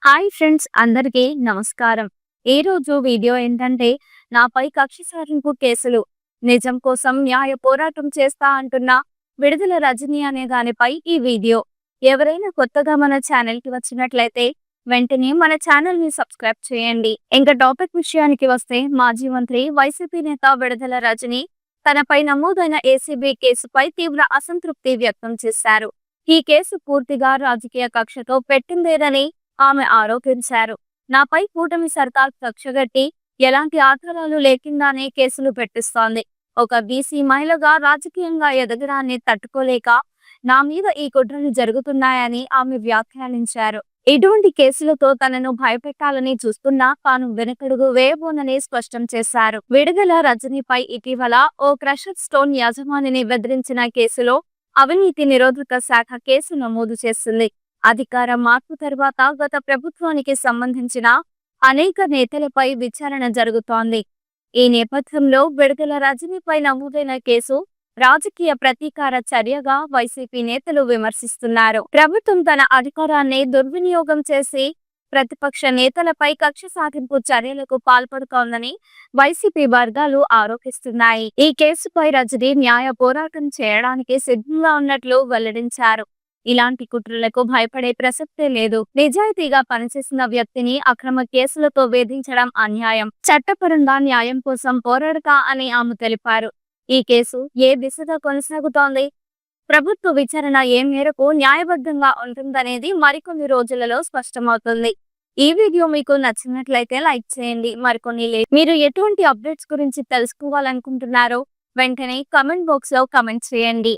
Hi friends, అందరికీ నమస్కారం. ఈ రోజు వీడియో ఏంటంటే, నాపై కక్ష సాధింపు కేసులు, నిజం కోసం న్యాయ పోరాటం చేస్తా అంటున్న విడుదల రజనీ అనే దానిపై ఈ వీడియో. ఎవరైనా కొత్తగా మన ఛానల్ కి వచ్చినట్లయితే వెంటనే మన ఛానల్ ని సబ్స్క్రైబ్ చేయండి. ఇంకా టాపిక్ విషయానికి వస్తే, మాజీ మంత్రి వైసీపీ నేత విడుదల రజనీ తనపై నమోదైన ఏసీబీ కేసుపై తీవ్ర అసంతృప్తి వ్యక్తం చేశారు. ఈ కేసు పూర్తిగా రాజకీయ కక్షతో పెట్టిందేనని ఆమె ఆరోపించారు. నాపై కూటమి సర్కార్ కక్షగట్టి ఎలాంటి ఆధారాలు లేకుండానే కేసులు పెట్టిస్తోంది. ఒక బీసీ మహిళగా రాజకీయంగా ఎదగడాన్ని తట్టుకోలేక నా మీద ఈ కుట్రలు జరుగుతున్నాయని ఆమె వ్యాఖ్యానించారు. ఇటువంటి కేసులతో తనను భయపెట్టాలని చూస్తున్నా తాను వెనకడుగు వేయబోనని స్పష్టం చేశారు. విడుదల రజనీపై ఇటీవల ఓ క్రషర్ స్టోన్ యాజమానిని బెదిరించిన కేసులో అవినీతి నిరోధక శాఖ కేసు నమోదు చేసింది. అధికార మార్పు తర్వాత గత ప్రభుత్వానికి సంబంధించిన అనేక నేతలపై విచారణ జరుగుతోంది. ఈ నేపథ్యంలో విడుదల రజనీపై నమోదైన కేసు రాజకీయ ప్రతీకార చర్యగా వైసీపీ నేతలు విమర్శిస్తున్నారు. ప్రభుత్వం తన అధికారాన్ని దుర్వినియోగం చేసి ప్రతిపక్ష నేతలపై కక్ష సాధింపు చర్యలకు పాల్పడుతోందని వైసీపీ వర్గాలు ఆరోపిస్తున్నాయి. ఈ కేసుపై రజనీ న్యాయ పోరాటం చేయడానికి సిద్ధంగా ఉన్నట్లు వెల్లడించారు. ఇలాంటి కుట్రలకు భయపడే ప్రసక్తే లేదు. నిజాయితీగా పనిచేసిన వ్యక్తిని అక్రమ కేసులతో వేధించడం అన్యాయం. చట్టపరంగా న్యాయం కోసం పోరాడతా అని ఆమె తెలిపారు. ఈ కేసు ఏ దిశగా కొనసాగుతోంది, ప్రభుత్వ విచారణ ఏ మేరకు న్యాయబద్ధంగా ఉంటుందనేది మరికొన్ని రోజులలో స్పష్టమవుతుంది. ఈ వీడియో మీకు నచ్చినట్లయితే లైక్ చేయండి. మీరు ఎటువంటి అప్డేట్స్ గురించి తెలుసుకోవాలనుకుంటున్నారో వెంటనే కామెంట్ బాక్స్ లో కామెంట్ చేయండి.